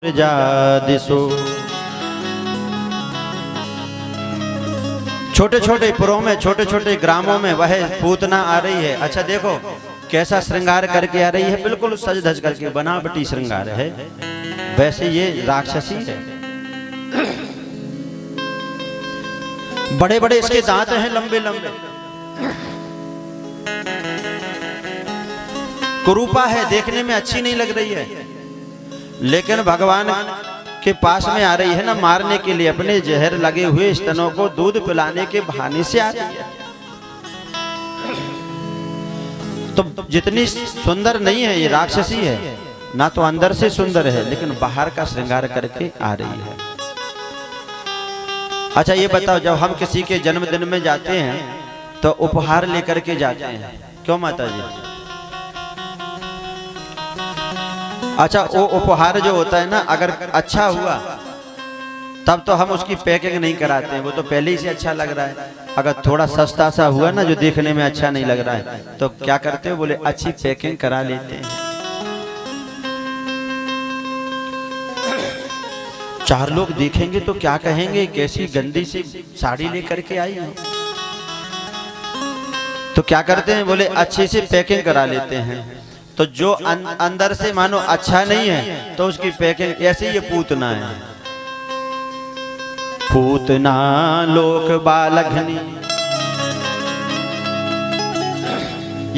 जादिसो। छोटे छोटे पुरों में, छोटे छोटे ग्रामों में वह पूतना आ रही है। अच्छा देखो कैसा श्रृंगार करके आ रही है, बिल्कुल सज धज करके बनावटी श्रृंगार है। वैसे ये राक्षसी है। बड़े बड़े इसके दांत हैं, लंबे लंबे। कुरूपा है, देखने में अच्छी नहीं लग रही है, लेकिन भगवान के पास में आ रही है ना मारने के लिए। अपने जहर लगे हुए स्तनों को दूध पिलाने के बहाने से आ रही है। तो जितनी सुंदर नहीं है ये, राक्षसी है ना, तो अंदर से सुंदर है लेकिन बाहर का श्रृंगार करके आ रही है। अच्छा ये बताओ, जब हम किसी के जन्मदिन में जाते हैं तो उपहार लेकर के जाते हैं, क्यों माता जी? अच्छा वो उपहार जो होता है ना, अगर अच्छा हुआ तब तो हम उसकी पैकिंग नहीं कराते हैं, वो तो पहले ही से अच्छा लग रहा है। अगर थोड़ा सस्ता सा हुआ ना जो देखने में अच्छा नहीं लग रहा है, तो क्या करते हो? बोले अच्छी पैकिंग करा लेते हैं। चार लोग देखेंगे तो क्या कहेंगे, कैसी गंदी सी साड़ी लेकर के आई है। तो क्या करते हैं? बोले अच्छे से पैकिंग करा लेते हैं। तो जो अंदर से मानो अच्छा नहीं है तो उसकी पैकिंग ऐसे, ये पूतना है। पूतना लोक बालघनी,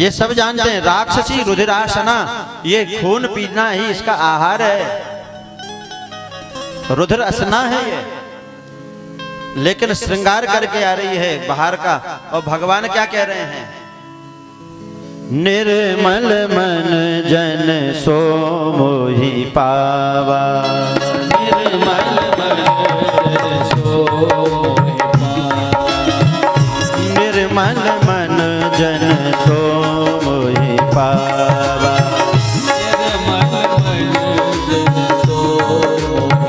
ये सब जानते हैं। राक्षसी रुधिरासना, ये खून पीना ही इसका आहार है, रुधिर असना है ये। लेकिन श्रृंगार करके आ रही है बाहर का। और भगवान क्या कह रहे हैं? निर्मल मन जन सो मोहि पावा, निर्मल मन सो मोहि पावा, निर्मल मन जन सो मोहि पावा, निर्मल मन जन सो मोहि पावा,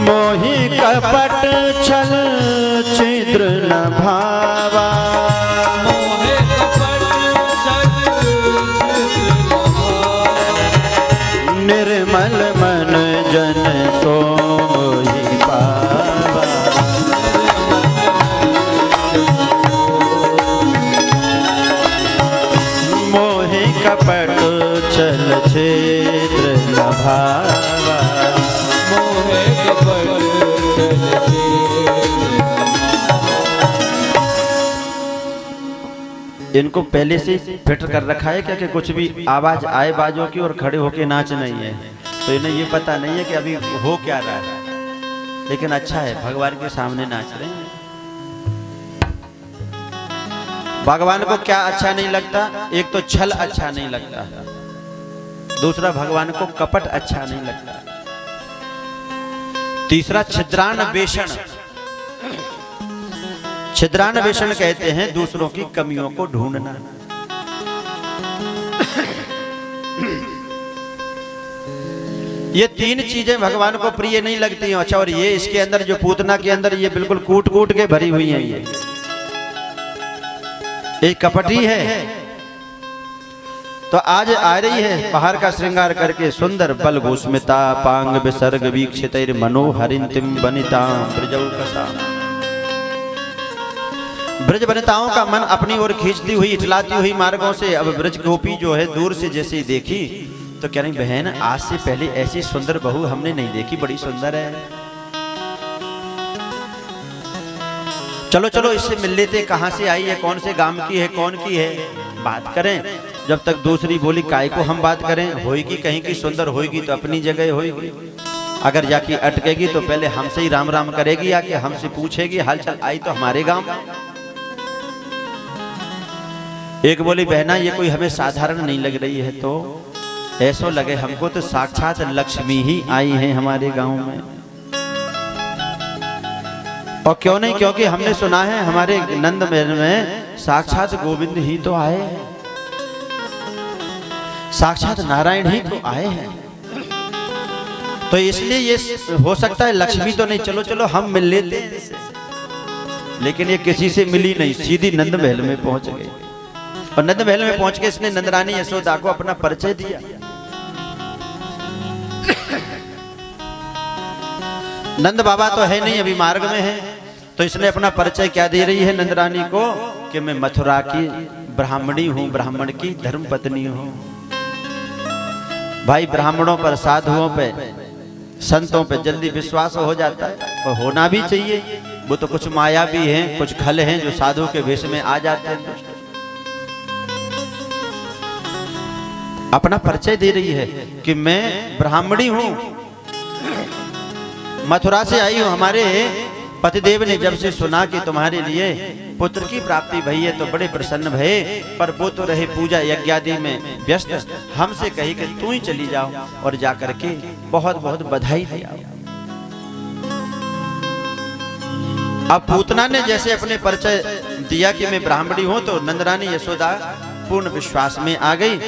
मोहि कपट छल छिद्र न भावा, निर्मल मन जन सो मोहि पावा, मोहि कपट छल छिद्र न भावा, मोहि कपट छल छिद्र। इनको पहले से फिट कर रखा है क्या कि कुछ भी आवाज आए बाजों की और खड़े होके नाच नहीं है। तो इन्हें ये पता नहीं है कि अभी हो क्या रहा है, लेकिन अच्छा है भगवान के सामने नाच रहे हैं। भगवान को क्या अच्छा नहीं लगता? एक तो छल अच्छा नहीं लगता, दूसरा भगवान को कपट अच्छा नहीं लगता, तीसरा छिद्रान्वेषण। छिद्रान्वेषण कहते हैं दूसरों की कमियों को ढूंढना। ये तीन चीजें भगवान को प्रिय नहीं लगती हैं। अच्छा और ये इसके अंदर जो पूतना के अंदर ये बिल्कुल कूट कूट के भरी हुई है, ये कपटी है। तो आज आ रही है बाहर का श्रृंगार करके, सुंदर बल घोषमिता पांग विसर्ग वीक्षितैर मनोहरिंतिम वनितां ब्रजौकसा। ब्रज वनिताओं का मन अपनी ओर खींचती हुई, इठलाती हुई मार्गों से अब ब्रज गोपी जो है दूर से जैसे ही देखी तो कह रही, बहन आज से पहले ऐसी सुंदर बहू हमने नहीं देखी, बड़ी सुंदर है। चलो चलो इससे मिल लेते, कहां से आई है, कौन से गांव की है, कौन की है, बात करें। जब तक दूसरी बोली काय को हम बात करें, होएगी कहीं की सुंदर होएगी तो अपनी जगह होएगी, अगर जाके अटकेगी तो पहले हमसे ही राम राम करेगी, आके हमसे पूछेगी हालचाल, आई तो हमारे गांव। एक बोली, बहना ये कोई हमें साधारण नहीं लग रही है, तो ऐसा लगे हमको तो साक्षात लक्ष्मी ही आई है हमारे गांव में। और क्यों नहीं, क्योंकि हमने सुना है हमारे नंद महल में साक्षात गोविंद ही तो आए हैं, साक्षात नारायण ही तो आए हैं। तो इसलिए ये हो सकता है लक्ष्मी तो नहीं, चलो चलो हम मिल लेते हैं। लेकिन ये किसी से मिली नहीं, सीधी नंद महल में पहुंच गई। और नंद महल में पहुंच के इसने नंदरानी यशोदा को अपना परिचय दिया। नंद बाबा तो है नहीं, अभी मार्ग में है, तो इसने अपना परिचय क्या दे रही है नंद रानी को कि मैं मथुरा की ब्राह्मणी हूं, ब्राह्मण की धर्म पत्नी हूं। भाई ब्राह्मणों पर, साधुओं पे, संतों पे जल्दी विश्वास हो जाता है और होना भी चाहिए। वो तो कुछ माया भी हैं, कुछ खल हैं जो साधु के वेश में आ जाते हैं। अपना परिचय दे रही है कि मैं ब्राह्मणी हूं, मथुरा से आई हूं। हमारे पतिदेव ने जब से सुना कि तुम्हारे लिए पुत्र की प्राप्ति भई है तो बड़े प्रसन्न भये, पर वो तो रहे पूजा यज्ञादि में व्यस्त, हमसे कही कि तू ही चली जाओ और जाकर के बहुत बहुत बधाई दिया। अब पूतना ने जैसे अपने परिचय दिया कि मैं ब्राह्मणी हूं, तो नंदरानी यशोदा पूर्ण विश्वास में आ गई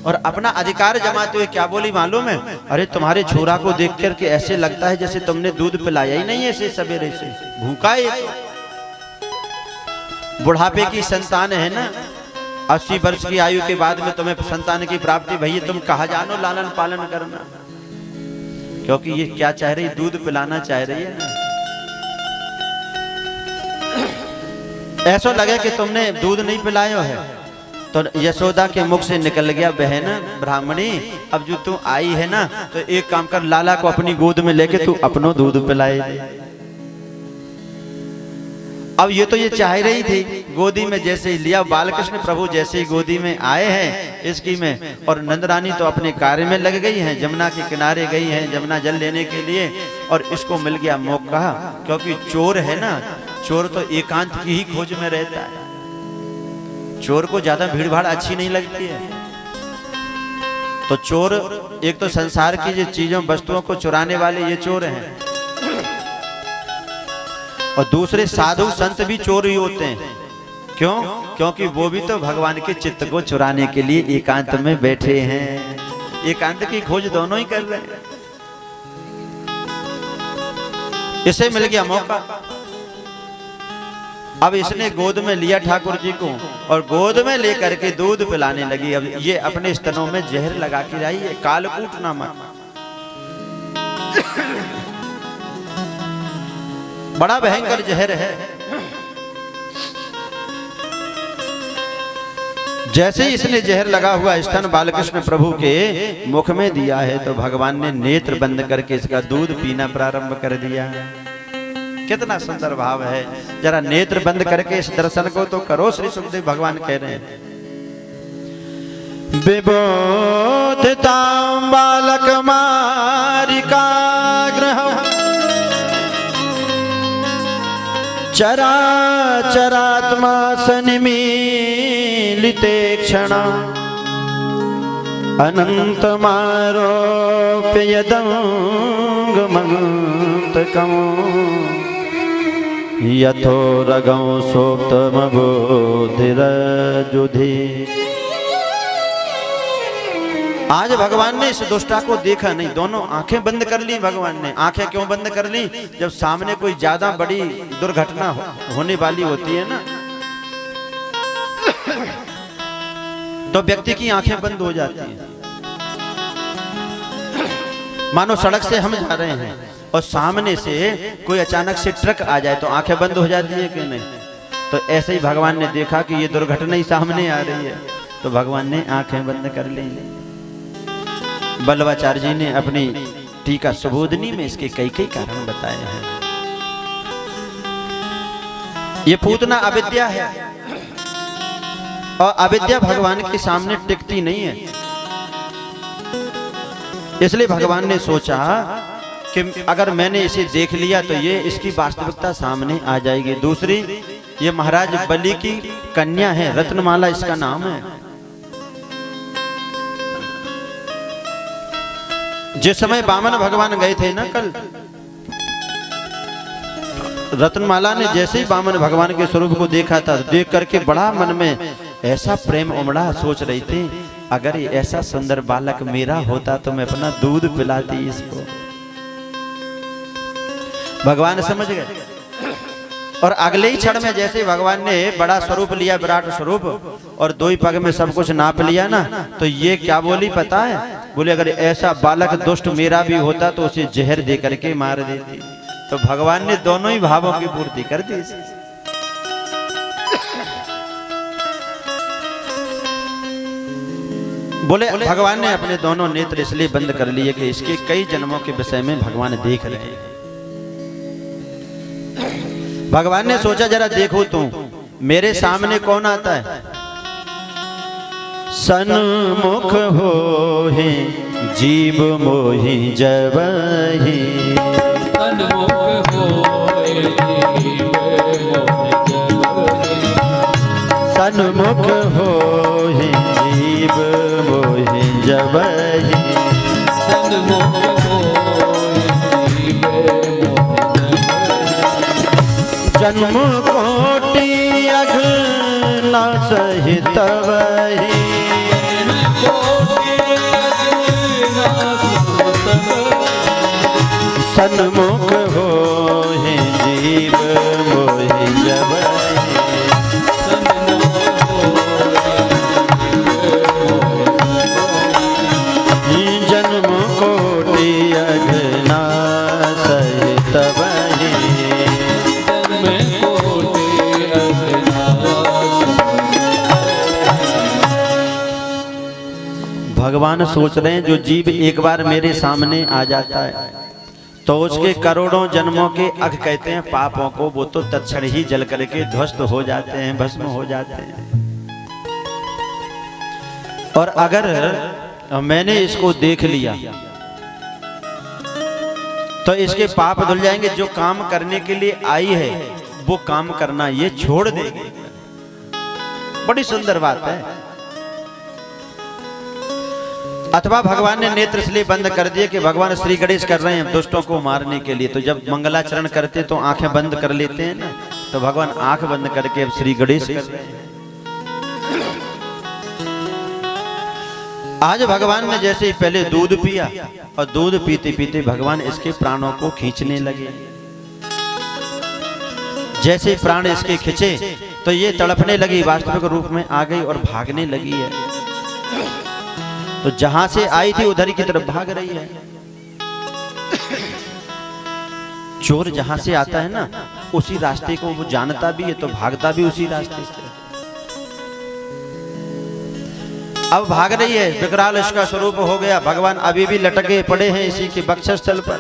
और अपना अधिकार जमाते हुए क्या बोली मालूम है? अरे तुम्हारे छोरा को देख करके ऐसे लगता है जैसे तुमने दूध पिलाया ही नहीं है, ऐसे सवेरे से भूखा है। बुढ़ापे की संतान है ना, 80 वर्ष की आयु के बाद में तुम्हें संतान की प्राप्ति भई, तुम कहा जानो लालन पालन करना, क्योंकि ये क्या चाह रही, दूध पिलाना चाह रही है ना। ऐसा लगे कि तुमने दूध नहीं पिलाया है, तो यशोदा के मुख से निकल गया, बहन ब्राह्मणी अब जो तू आई है ना, तो एक काम कर, लाला को अपनी गोद में लेके तू अपनो दूध पिलाए। अब ये तो ये चाह रही थी, गोदी में जैसे ही लिया, बालकृष्ण प्रभु जैसे ही गोदी में आए हैं इसकी में, और नंदरानी तो अपने कार्य में लग गई हैं, जमुना के किनारे गई हैं जमुना जल लेने के लिए, और इसको मिल गया मौका, क्योंकि चोर है ना, चोर तो एकांत की ही खोज में रहता है। चोर को ज्यादा भीड़ भाड़ अच्छी नहीं लगती है, तो चोर एक तो संसार की जो चीजों वस्तुओं को चुराने वाले ये चोर हैं, और दूसरे साधु संत भी चोर ही होते हैं। क्यों? क्योंकि वो भी तो भगवान के चित्त को चुराने के लिए एकांत में बैठे हैं, एकांत की खोज दोनों ही कर रहे हैं। इसे मिल गया मौका, अब इसने गोद में लिया ठाकुर जी को और गोद में लेकर के दूध पिलाने लगी। अब ये अपने स्तनों में जहर लगा के आई है, कालकूट नामक बड़ा भयंकर जहर है। जैसे ही इसने जहर लगा हुआ स्तन बालकृष्ण प्रभु के मुख में दिया है, तो भगवान ने नेत्र बंद करके इसका दूध पीना प्रारंभ कर दिया। कितना सुंदर भाव है, जरा नेत्र बंद करके इस दर्शन को तो करो। श्री सुखदेव भगवान कह रहे हैं, विबोधतां बालक मारिका ग्रह चराचरात्मा सनिमीलिते क्षण अनंतमारोप्य यदंगमंतकम् यथो रगं सोप्तमबोधिरजुधि। आज भगवान ने इस दुष्टा को देखा नहीं, दोनों आंखें बंद कर ली भगवान ने। आंखें क्यों बंद कर ली? जब सामने कोई ज्यादा बड़ी दुर्घटना होने वाली होती है ना, तो व्यक्ति की आंखें बंद हो जाती हैं। मानो सड़क से हम जा रहे हैं और सामने से कोई अचानक से ट्रक आ जाए तो आंखें बंद हो जाती है कि नहीं? तो ऐसे ही भगवान ने देखा कि ये दुर्घटना ही सामने आ रही है, तो भगवान ने आंखें बंद कर ली। बल्लवाचार्य जी ने अपनी टीका सुबोधनी में इसके कई कई कारण बताए हैं। ये पूतना अविद्या है, और अविद्या भगवान के सामने टिकती नहीं है। इसलिए भगवान ने सोचा कि अगर मैंने इसे देख लिया तो ये इसकी वास्तविकता सामने आ जाएगी। दूसरी, ये महाराज बलि की कन्या है, रत्नमाला इसका नाम है। जिस समय वामन भगवान गए थे ना कल, रत्नमाला ने जैसे ही वामन भगवान के स्वरूप को देखा था, देख करके बड़ा मन में ऐसा प्रेम उमड़ा, सोच रही थी अगर ये ऐसा सुंदर बालक मेरा होता तो मैं अपना दूध पिलाती इसको। भगवान समझ गए, और अगले ही क्षण में जैसे भगवान ने बड़ा स्वरूप लिया, विराट स्वरूप, और दो ही पग में सब कुछ नाप लिया ना, तो ये क्या बोली पता है? बोले अगर ऐसा बालक दुष्ट मेरा भी होता तो उसे जहर दे करके मार देती। तो भगवान ने दोनों ही भावों की पूर्ति कर दी। बोले भगवान ने अपने दोनों नेत्र इसलिए बंद कर लिए कि इसके कई जन्मों के विषय में भगवान देख रहे हैं। भगवान ने सोचा जरा देखो तू मेरे सामने कौन आता है। सन्मुख हो ही जीव मोहि जबहि, सन्मुख हो सन्मुख हो ही जीव मोहि जबहि, सन्मुख हो जीव मोहि जबहि, जन्म कोटि अघ्न सहित वही, सन्मुख हो ही जीव मोहि जबहि, जन्म कोटि अघ्न सहित वही, भगवान सोच रहे हैं जो जीव एक बार मेरे सामने आ जाता है तो उसके करोड़ों जन्मों के अघ कहते हैं पापों को, वो तो तत्क्षण ही जल करके ध्वस्त हो जाते हैं, भस्म हो जाते हैं। और अगर मैंने इसको देख लिया तो इसके पाप धुल जाएंगे। जो काम करने के लिए आई है वो काम करना ये छोड़ देगी। बड़ी सुंदर बात है। अथवा भगवान ने नेत्र इसलिए बंद कर दिए कि भगवान श्री गणेश कर रहे हैं दुष्टों को मारने के लिए। तो जब मंगलाचरण करते तो आंखें बंद कर लेते हैं ना, तो भगवान आंख बंद करके अब श्री गणेश कर रहे हैं। आज भगवान ने जैसे ही पहले दूध पिया और दूध पीते पीते भगवान इसके प्राणों को खींचने लगे। जैसे प्राण इसके खिंचे तो ये तड़पने लगी, वास्तविक रूप में आ गई और भागने लगी है। तो जहां से आई थी उधर की तरफ भाग रही है। चोर जहां से आता है ना उसी रास्ते को वो जानता भी है तो भागता भी उसी रास्ते से। अब भाग रही है, विकराल इसका स्वरूप हो गया। भगवान अभी भी लटके पड़े हैं इसी के वक्षस्थल पर।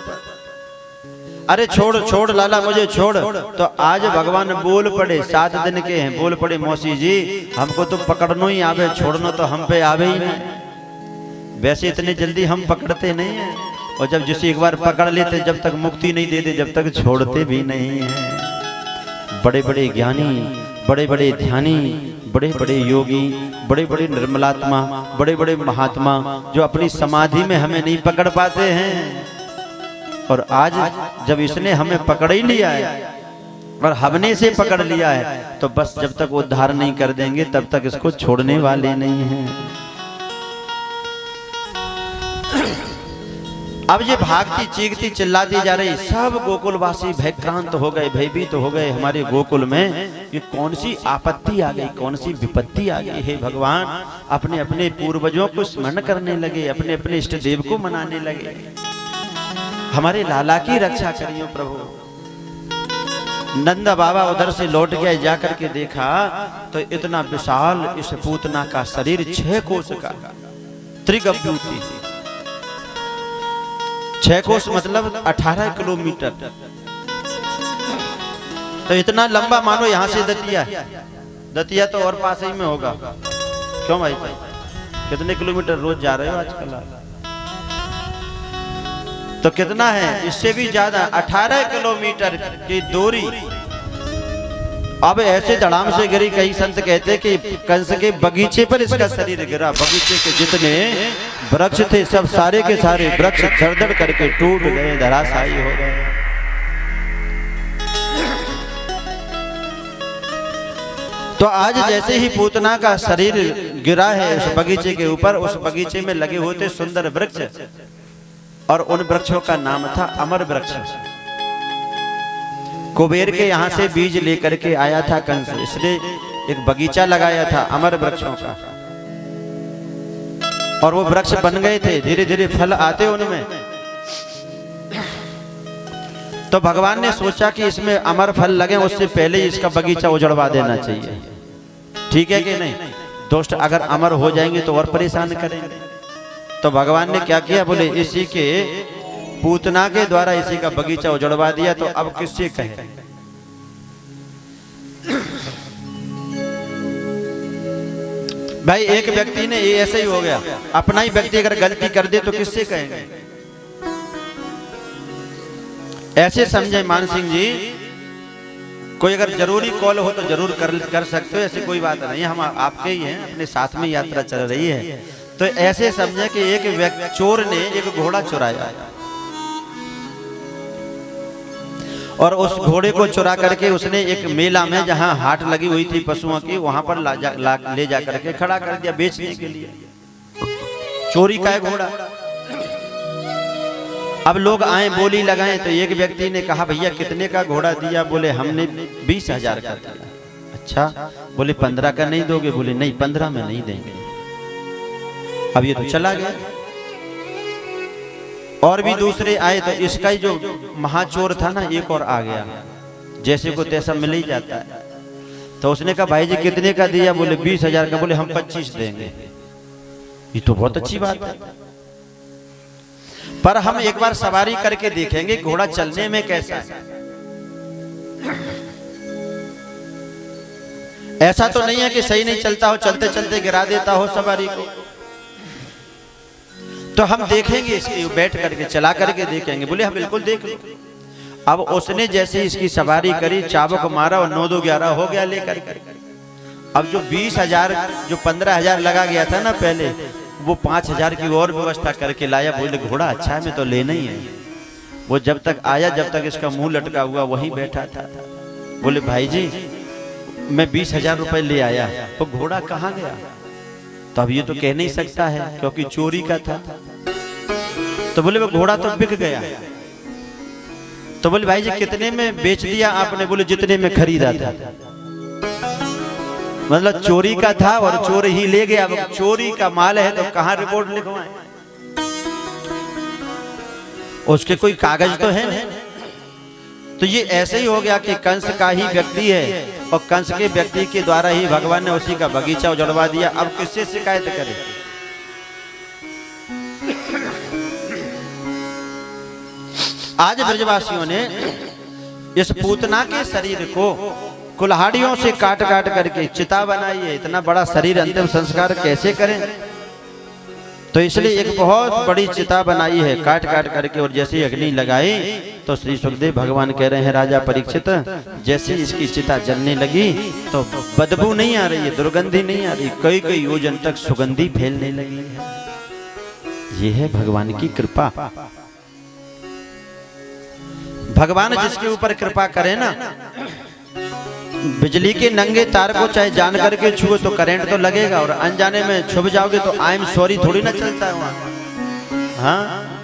अरे छोड़ छोड़ लाला मुझे छोड़। तो आज भगवान बोल पड़े, 7 दिन के हैं, बोल पड़े मौसी जी हमको तो पकड़ना ही आवे, छोड़ना तो हम पे आवे ही नहीं। वैसे इतने जल्दी हम पकड़ते नहीं हैं, और जब जिसे एक बार पकड़ लेते जब तक मुक्ति नहीं देते जब तक छोड़ते भी नहीं हैं। बड़े बड़े ज्ञानी, बड़े बड़े ध्यानी, बड़े बड़े योगी, बड़े बड़े निर्मलात्मा, बड़े बड़े महात्मा जो अपनी समाधि में हमें नहीं पकड़ पाते हैं। और आज जब इसने हमें पकड़ ही लिया है और हमने से पकड़ लिया है तो बस जब तक उद्धार नहीं कर देंगे तब तक इसको छोड़ने वाले नहीं हैं। अब ये भागती चीखती चिल्लाती जा रही, सब गोकुलवासी भयक्रांत हो गए, भयभीत हो गए। हमारे गोकुल में ये कौन सी आपत्ति आ गई, कौन सी विपत्ति आ गई है। भगवान अपने अपने पूर्वजों को स्मरण करने लगे, अपने अपने इष्ट देव को मनाने लगे। हमारे लाला की रक्षा करियो प्रभु। नंदा बाबा उधर से लौट गया, जाकर के देखा तो इतना विशाल इस पूतना का शरीर 6 कोस का, त्रिगव्यूति 6 कोस मतलब 18 किलोमीटर। तो इतना लंबा मानो यहाँ से दतिया, दतिया तो और पास ही में होगा। क्यों भाई, कितने किलोमीटर रोज जा रहे हो आजकल? तो कितना है, इससे भी ज्यादा 18 किलोमीटर की दूरी। अब ऐसे धड़ाम से गिरी, कई संत कहते कि कंस के बगीचे पर इसका शरीर गिरा। बगीचे के जितने वृक्ष थे सब सारे के सारे वृक्ष दरदर करके टूट गए, धराशायी हो गए। तो आज जैसे ही पूतना का शरीर गिरा है उस बगीचे के ऊपर, उस बगीचे में लगे हुए थे सुंदर वृक्ष, और उन वृक्षों का नाम था अमर वृक्ष। कुबेर के यहाँ से बीज लेकर के आया था कंस, इसलिए एक बगीचा लगाया था अमर वृक्षों का। और वो वृक्ष बन गए थे, धीरे धीरे फल आते उनमें। तो भगवान ने सोचा कि इसमें अमर फल लगे, उससे पहले इसका बगीचा उजड़वा देना चाहिए। ठीक है कि नहीं? दोस्त अगर अमर हो जाएंगे तो और परेशान करेंगे। तो भगवान ने क्या किया, बोले इसी के पूतना के द्वारा इसी का बगीचा उजड़वा दिया, तो अब किससे कहें? भाई एक व्यक्ति ने ये ऐसे ही हो गया, अपना ही व्यक्ति अगर गलती कर दे तो किससे कहेंगे? ऐसे समझे मान सिंह जी, कोई अगर जरूरी कॉल हो तो जरूर कर सकते हो, ऐसी कोई बात नहीं, हम आपके ही हैं, अपने साथ में यात्रा चल रही है। तो ऐसे समझे कि एक व्यक्ति चोर ने एक घोड़ा चुराया और उस घोड़े को चुरा करके उसने एक मेला में, जहां हाट लगी हुई थी पशुओं की, वहां पर ले जा करके खड़ा कर दिया बेचने के लिए। चोरी का है घोड़ा। अब लोग आए बोली लगाए, तो एक व्यक्ति ने कहा भैया कितने का घोड़ा दिया? बोले हमने 20,000 का दिया। अच्छा, बोले 15 का नहीं दोगे? बोले नहीं 15 में नहीं देंगे। अब ये तो चला गया। और भी दूसरे आए, तो इसका ही जो महाचोर था ना, एक और आ गया, जैसे को तैसा मिल ही जाता है। तो उसने कहा भाई जी कितने का दिया? बोले 20,000 का। बोले हम 25 देंगे। ये तो बहुत अच्छी बात है, पर हम एक बार सवारी करके देखेंगे घोड़ा चलने में कैसा है। ऐसा तो नहीं है कि सही नहीं चलता हो, चलते चलते गिरा देता हो सवारी को। तो हम देखेंगे, इसकी बैठ करके चला करके देखेंगे। बोले हम बिल्कुल देख लो। अब उसने जैसे इसकी सवारी करी, चाबुक मारा और 9 2 11 हो गया लेकर। अब जो 20,000 जो 15,000 लगा गया था ना पहले, वो 5,000 की और व्यवस्था करके लाया। बोले घोड़ा अच्छा है, मैं तो लेना ही है। वो जब तक आया, जब तक इसका मुंह लटका हुआ वहीं बैठा था। बोले भाई जी मैं 20,000 रुपए ले आया, तो घोड़ा कहाँ गया? तो अब ये तो कह नहीं सकता है क्योंकि चोरी का था। तो बोले वो घोड़ा तो बिक गया। तो बोले भाई जी कितने में बेच दिया आपने? बोले जितने में खरीदा था। मतलब चोरी का था और चोर ही ले गया। अब चोरी का माल है तो कहां रिपोर्ट लिखवाएं? उसके कोई कागज तो है नहीं। तो ये ऐसे ही हो गया कि कंस का ही व्यक्ति है और कंस के व्यक्ति के द्वारा ही भगवान ने उसी का बगीचा उजड़वा दिया। अब किससे शिकायत करे? आज ब्रजवासियों ने इस पूतना के शरीर को कुल्हाड़ियों से काट काट करके चिता बनाई है। इतना बड़ा शरीर अंतिम संस्कार कैसे करें? तो इसलिए एक बहुत बड़ी चिता बनाई है काट काट करके। और जैसे अग्नि लगाई तो श्री सुखदेव भगवान कह रहे हैं राजा परीक्षित, जैसे इसकी चिता जलने लगी तो बदबू नहीं आ रही है, दुर्गंधी नहीं आ रही, कई कई योजन तक सुगंधी फैलने लगी है। ये है भगवान की कृपा। भगवान जिसके ऊपर कृपा करे ना, बिजली के नंगे तार को चाहे जान करके छुए तो करंट तो लगेगा, और अनजाने में छुप जाओगे तो आई एम सॉरी थोड़ी ना चलता है वहां। हाँ,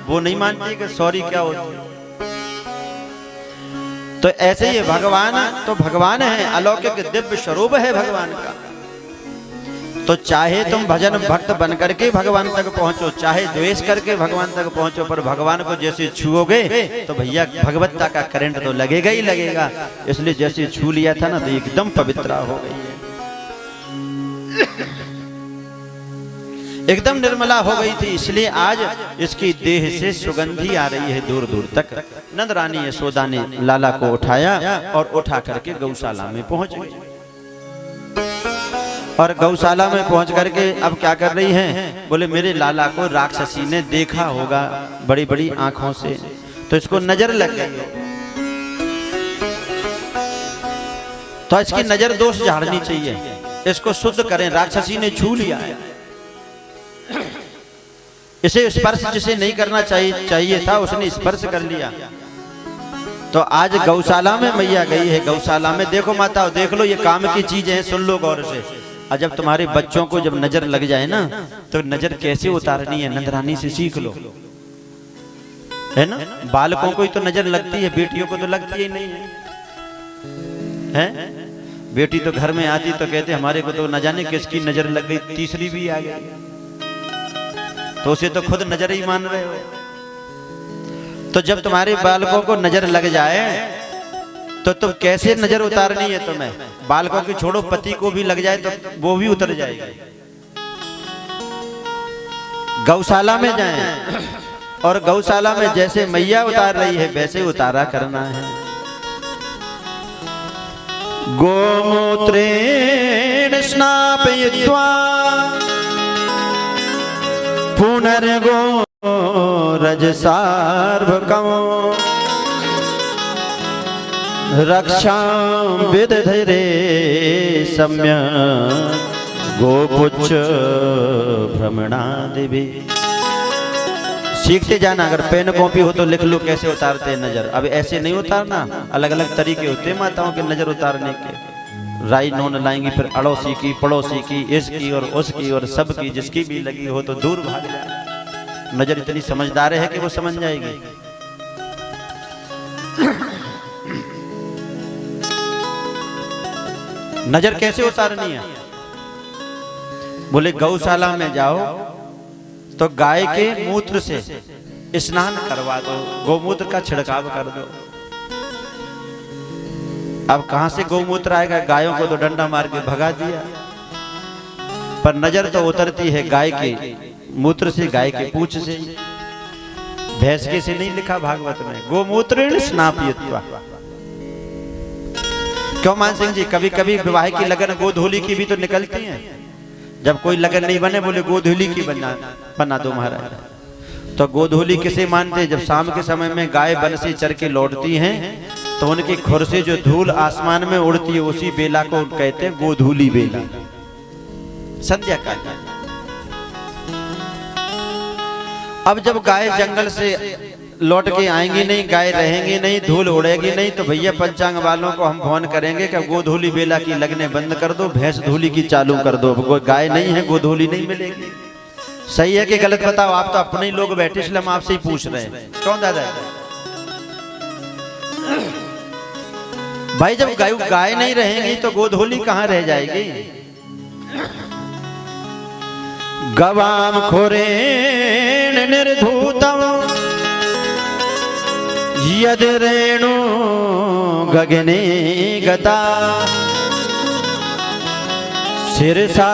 वो नहीं मानती कि सॉरी क्या होती। तो ऐसे ही भगवान, तो भगवान है, अलौकिक दिव्य स्वरूप है भगवान का। तो चाहे तुम भजन भक्त बन करके भगवान तक पहुंचो, चाहे द्वेष करके भगवान तक पहुंचो, पर भगवान को जैसे छुओगे तो भैया भगवत्ता का करंट तो लगेगा ही लगेगा। इसलिए जैसे छू लिया था ना तो एकदम पवित्र हो गई है, एकदम निर्मला हो गई थी। इसलिए आज इसकी देह से सुगंधी आ रही है दूर दूर तक। नंद रानी यशोदा ने लाला को उठाया और उठा करके गौशाला में पहुंच गई। और गौशाला में पहुंच करके अब क्या कर रही हैं? बोले मेरे लाला को राक्षसी ने देखा होगा बड़ी बड़ी आंखों से, तो इसको नजर लग गई, तो इसकी नजर दोष झाड़नी चाहिए, इसको शुद्ध करें। राक्षसी ने छू लिया है, इसे स्पर्श जिसे नहीं करना चाहिए था उसने स्पर्श कर लिया। तो आज गौशाला में मैया गई है। गौशाला में देखो माता, देख लो ये काम की चीजें हैं, सुन लो गौर से। और जब तुम्हारे बच्चों को जब नजर लग जाए ना तो नजर कैसे उतारनी है नंदरानी से सीख लो, है ना। बालकों को ही तो नजर लगती है, बेटियों को तो लगती ही नहीं है। बेटी तो घर में आती तो कहते हमारे को तो न जाने किसकी नजर लग गई, तीसरी भी आ गई। तो उसे तो खुद नजर ही मान रहे हो। तो जब तुम्हारे बालकों को नजर लग जाए तो तुम कैसे नजर उतारनी है तुम्हें? बालकों की छोड़ो, पति को भी लग जाए तो वो भी उतर जाएगी। गौशाला में जाएं और गौशाला में जैसे मैया उतार रही है वैसे उतारा करना है। गोमूत्रेण स्नापयित्वा पुनर्गो रजसार्भकम् रक्षां विदधरे सम्यक् गोपुच्छ भ्रमणादिभि। सीखते जाना, अगर पेन कॉपी हो तो लिख लो कैसे उतारते हैं नजर। अब ऐसे नहीं उतारना, अलग अलग तरीके होते हैं माताओं के नजर उतारने के। राई नोन लाएंगी, फिर अड़ोसी की, पड़ोसी की, इसकी और उसकी और सबकी, जिसकी भी लगी हो तो दूर भाग जाए। नजर इतनी समझदार है कि वो समझ जाएगी। नजर कैसे उतारनी है? बोले गौशाला में जाओ तो गाय के मूत्र से स्नान करवा दो, गोमूत्र का छिड़काव कर दो। अब कहां से गोमूत्र आएगा? गायों को तो डंडा मार के भगा दिया, पर नजर तो उतरती है गाय के मूत्र से, गाय के पूंछ से। भैंस के से नहीं लिखा भागवत में, गोमूत्रेण स्नापयित्वा। क्यों मान सिंह जी, कभी कभी विवाह की लगन गोधूली की भी तो निकलती है। जब कोई लगन नहीं बने बोले गोधूली की बना दो महाराज। तो गोधूली किसे मानते हैं? जब शाम के समय में गाय वन से चर के लौटती हैं तो उनके खुर से जो धूल आसमान में उड़ती है उसी बेला को कहते हैं गोधूली बेला, संध्या काल। अब जब गाय जंगल से लौट के आएंगी नहीं, गाय रहेंगी नहीं, धूल उड़ेगी नहीं, तो भैया पंचांग वालों को हम फोन करेंगे कि गोधूली बेला की लगने बंद कर दो, भैंस धूली की चालू कर दो। गाय नहीं है, गोधूली नहीं मिलेगी। सही है कि गलत बताओ? आप तो अपने ही लोग बैठे, इसलिए हम आपसे ही पूछ रहे हैं। क्यों दादा? भाई जब गाय नहीं रहेंगी तो गोधूली कहाँ रह जाएगी? गवाम खुरेण निर्धूतम यद रेणु गगने गता शिरसा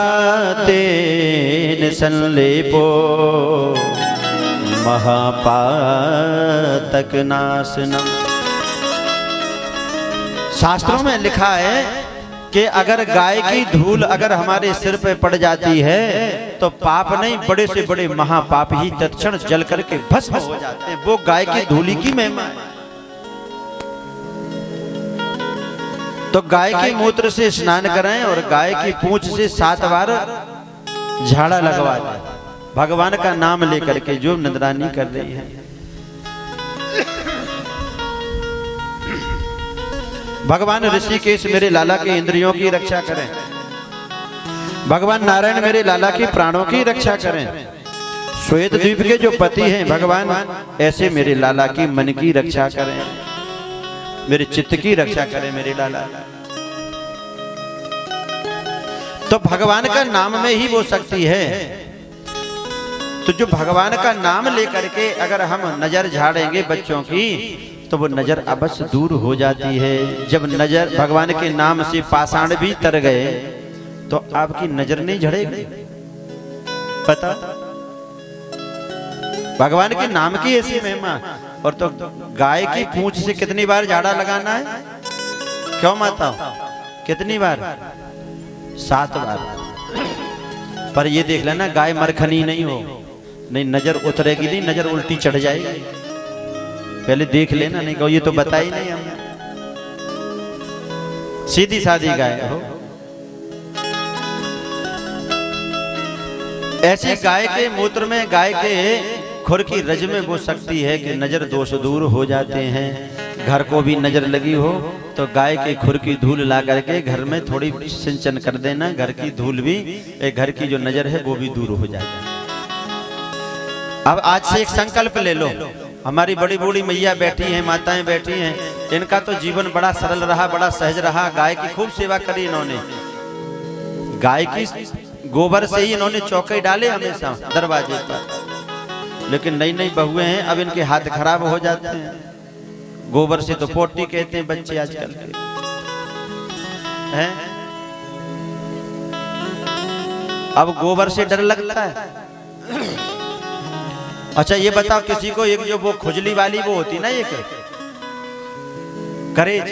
तेन संलेपो महापातक नाशनम। शास्त्रों में लिखा है कि अगर गाय की धूल अगर हमारे सिर पे पड़ जाती है तो पाप नहीं, बड़े से बड़े महापाप ही तत्क्षण जल करके भस्म हो जाते हैं। वो गाय की धूली की महिमा है। तो गाय के मूत्र से स्नान कराएं और गाय की पूंछ से 7 बार झाड़ा लगवा दें, भगवान का नाम लेकर के जो निंद्रानी कर रही है। भगवान ऋषिकेश मेरे लाला के इंद्रियों की रक्षा करें। भगवान नारायण मेरे लाला की प्राणों की रक्षा करें। श्वेत द्वीप के जो पति हैं भगवान, ऐसे मेरे लाला की मन की रक्षा करें, मेरे चित्त की रक्षा करें मेरे लाला। तो भगवान का नाम में ही वो शक्ति है। तो जो भगवान का नाम लेकर के अगर हम नजर झाड़ेंगे बच्चों की तो वो नजर अवश्य दूर हो जाती है। जब नजर भगवान के नाम से पाषाण भी तर गए तो आपकी नजर नहीं झड़ेगी। पता भगवान के नाम की ऐसी महिमा। और तो गाय की पूंछ से कितनी बार झाड़ा लगाना है? क्यों माता? कितनी बार? 7 बार। पर ये देख लेना गाय मरखनी नहीं हो, नहीं नजर उतरेगी नहीं, नजर उल्टी चढ़ जाएगी। पहले देख लेना, नहीं कहो ये तो बता ही नहीं हमने। सीधी सादी गाय हो। ऐसी गाय के मूत्र में, गाय के खुर की रज में वो शक्ति है कि नजर दोष दूर हो जाते हैं। घर को भी नजर लगी हो तो गाय के खुर की धूल ला करके घर में थोड़ी सिंचन कर देना, घर की धूल भी, घर की जो नजर है वो भी दूर हो जाएगी। अब आज से एक संकल्प ले लो। हमारी बड़ी बूढ़ी मैया बैठी हैं, माताएं बैठी हैं, इनका तो जीवन बड़ा सरल रहा, बड़ा सहज रहा। गाय की खूब सेवा करी इन्होंने। गाय की गोबर से ही इन्होंने चौके डाले हमेशा दरवाजे पर। लेकिन नई नई बहुएं हैं, अब इनके हाथ खराब हो जाते हैं। गोबर से तो पोटी कहते हैं बच्चे आजकल के हैं। अब गोबर से डर लगता है। अच्छा ये बताओ, किसी को एक जो वो खुजली वाली वो होती ना, एक करेज,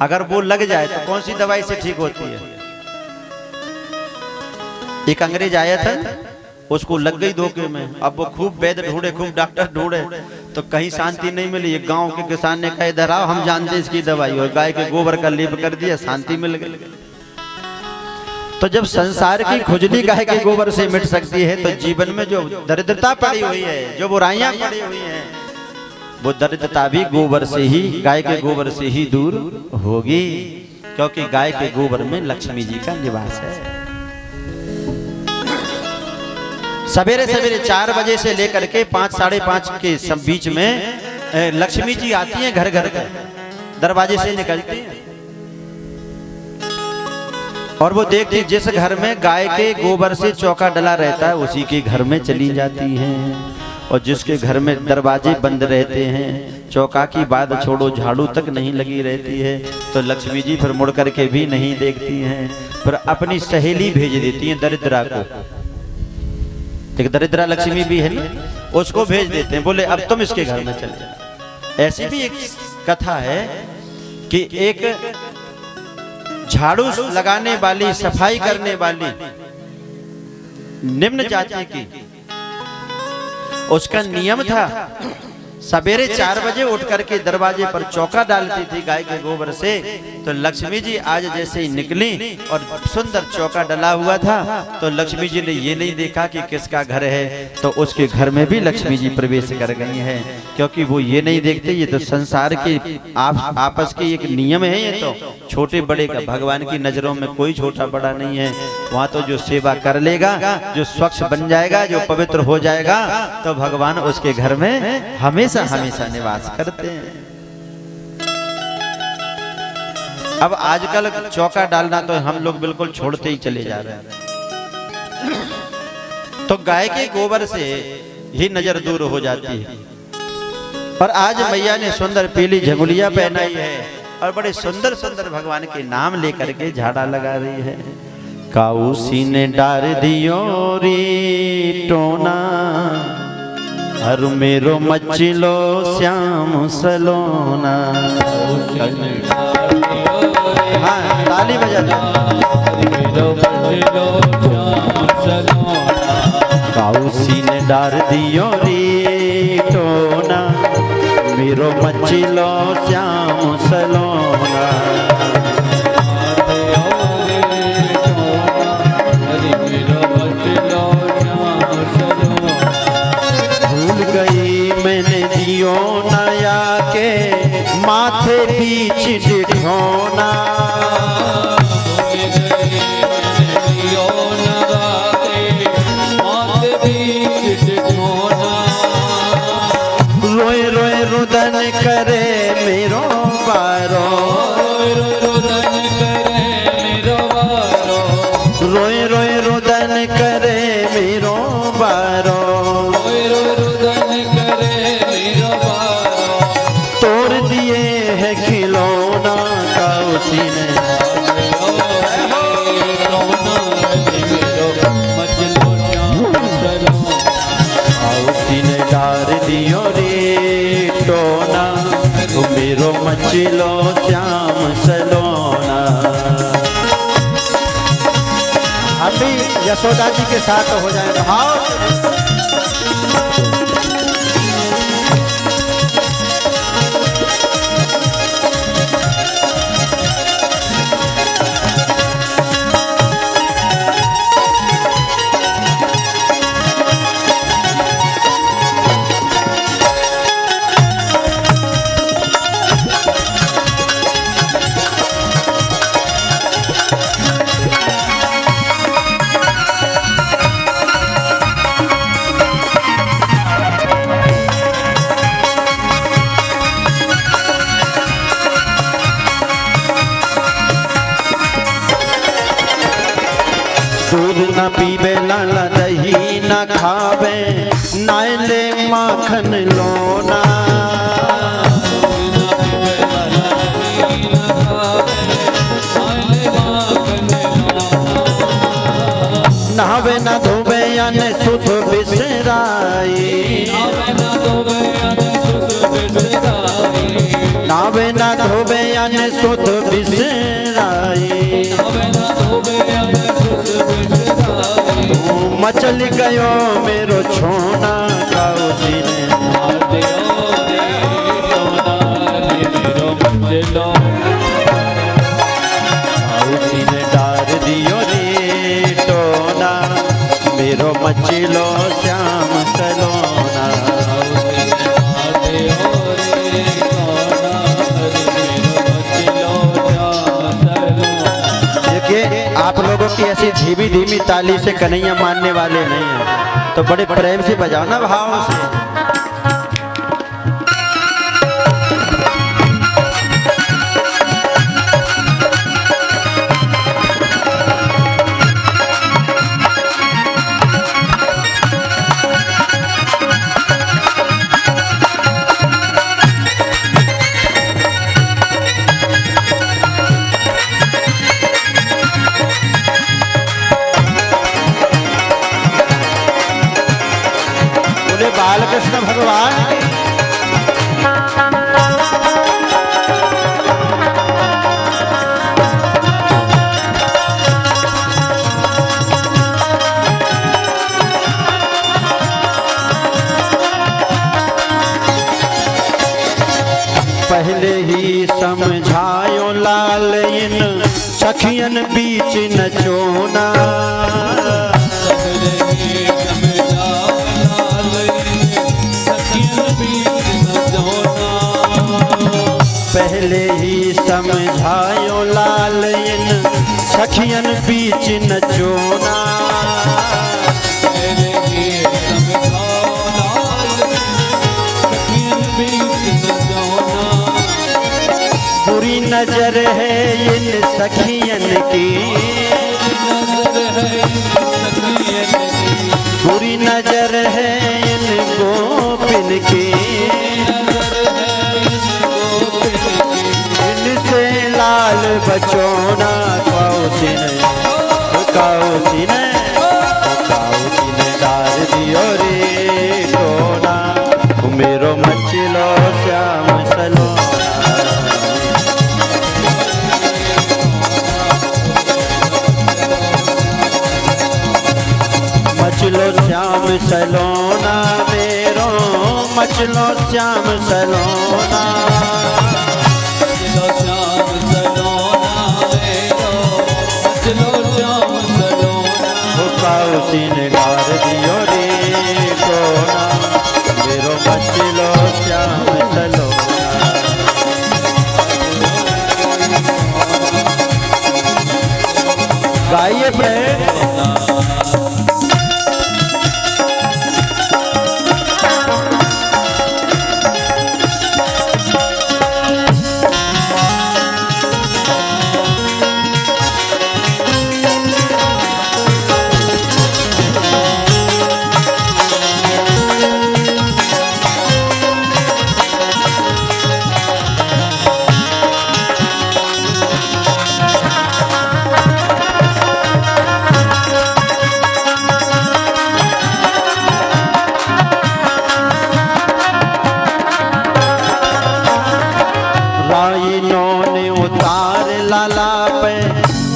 अगर वो लग जाए तो कौन सी दवाई से ठीक होती है? एक अंग्रेज आया था, उसको लग गई धोखे में। अब वो खूब वैद्य ढूंढे, खूब डॉक्टर ढूंढे, तो कहीं शांति नहीं मिली। एक गांव के किसान ने कहा इधर आओ, हम जानते इसकी दवाई, और गाय के गोबर का लेप कर दिया, शांति मिल गई। तो जब संसार की खुजली गाय के गोबर से मिट सकती है, तो जीवन में जो दरिद्रता पड़ी हुई है, जो बुराइयां पड़ी हुई हैं, वो दरिद्रता भी गोबर से ही, गाय के गोबर से ही दूर होगी, क्योंकि गाय के गोबर में लक्ष्मी जी का निवास है। सवेरे सवेरे 4 बजे से लेकर के 5 साढ़े 5 के बीच में लक्ष्मी जी आती हैं, घर घर के दरवाजे से निकलती हैं, और वो देखती जिस घर में गाय के गोबर से चौका डला रहता है उसी के घर में चली जाती हैं। और जिसके घर में दरवाजे बंद रहते हैं, चौका की बात छोड़ो, झाड़ू तक नहीं लगी रहती है, तो लक्ष्मी जी फिर मुड़ करके भी नहीं देखती हैं, फिर अपनी सहेली भेज देती हैं दरिद्रा को। एक दरिद्रा लक्ष्मी भी है ना, उसको भेज देते हैं, बोले अब तुम इसके घर में चले जाओ। ऐसी भी एक कथा है कि एक झाड़ू लगाने वाली, सफाई करने वाली निम्न जाति की, उसका नियम था सवेरे 4 बजे उठ करके दरवाजे पर चौका डालती थी गाय के गोबर से। तो लक्ष्मी जी आज जैसे ही निकली और सुंदर चौका डला हुआ था, तो लक्ष्मी जी ने ये नहीं देखा कि किसका घर है, तो उसके घर में भी लक्ष्मी जी प्रवेश कर गई हैं, क्योंकि वो ये नहीं देखते। ये तो संसार के आपस के एक नियम है। ये तो छोटे बड़े का, भगवान की नजरों में कोई छोटा बड़ा नहीं है। वहाँ तो जो सेवा कर लेगा, जो स्वच्छ बन जाएगा, जो पवित्र हो जाएगा, तो भगवान उसके घर में हमेशा हमेशा निवास करते हैं। अब आजकल चौका डालना तो हम लोग बिल्कुल छोड़ते ही चले जा रहे हैं। तो गाय के गोबर से ही नजर दूर हो जाती है। और आज मैया ने सुंदर पीली झंगुलिया पहनाई है और बड़े सुंदर सुंदर भगवान के नाम लेकर के झाड़ा लगा रही है। काउसी ने डार दियो री टोना, हर मेरो मचिलो श्याम सलोना। हाँ ताली बजा दो। काउसी ने डार दियो रे टोना, मेरो मचिलो श्याम सलोना। मैंने दियो नया के माथे बीच डिठोना, रोए रोए रुदन करे मेरो बारो, रोए रोए रुदन करे मेरो बारो। खिलौना काउसी ने काउसी ने डार दियो रे टोना, मेरो मचिलो श्याम सलोना। अभी यशोदा जी के साथ हो जाएगा। हाँ दूध न पीबे लाला दही न खावे, ना माखन लोना। नहावे न धोवे अन सुध बिसराई, नहावे न धोवे अन सुध बिसराई। मचल गयो मेरो छोना काउसी ने काउसी ने डार दियो रे टोना, मेरो मचलो श्याम सलोना। आप लोगों की ऐसी धीमी धीमी ताली से कन्हैया मानने वाले नहीं हैं, तो बड़े प्रेम से बजाओ ना, भाव से। बालकृष्ण भगवान पहले ही समझायो लाल इन सखियन बीच न चोना। पहले ही समझायो लाल इन सखियन बीच न चोना। बुरी नजर है इन सखियन की, बुरी नजर है इन गोपिन की। इनसे लाल बचोना काउसी ने, काउसी ने, काउसी ने डार दियो रे टोना, मेरो मचलो श्याम सलोना। मचलो श्याम सलोना मेरो, मचलो श्याम सलोना। काउसी ने डार दियो रे टोना, मेरो मचलो श्याम सलोना। गाइए प्रेम।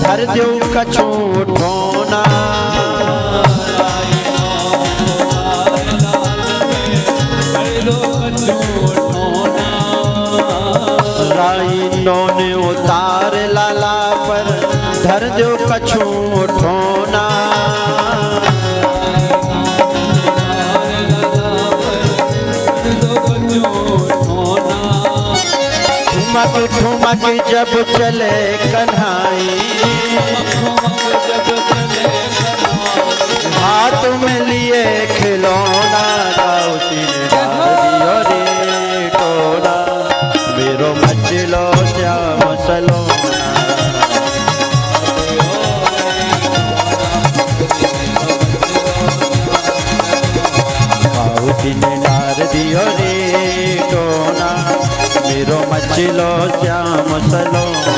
धर दो कछु ठोना। राइनों ने उतार लाला पर धर दो कछु ठोना। ठुमक ठुमक जब चले कन्हाई, हाथ में लिए खिलौना। काउसी ने डार दियो रे टोना, मेरो मचलो श्याम सलोना। काउसी ने डार टोना मेरो मचलो श्याम सलोना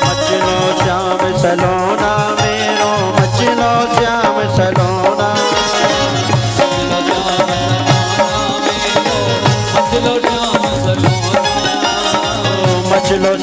मचलो श्याम सलोना मेरो मचलो श्याम सलोना मचलो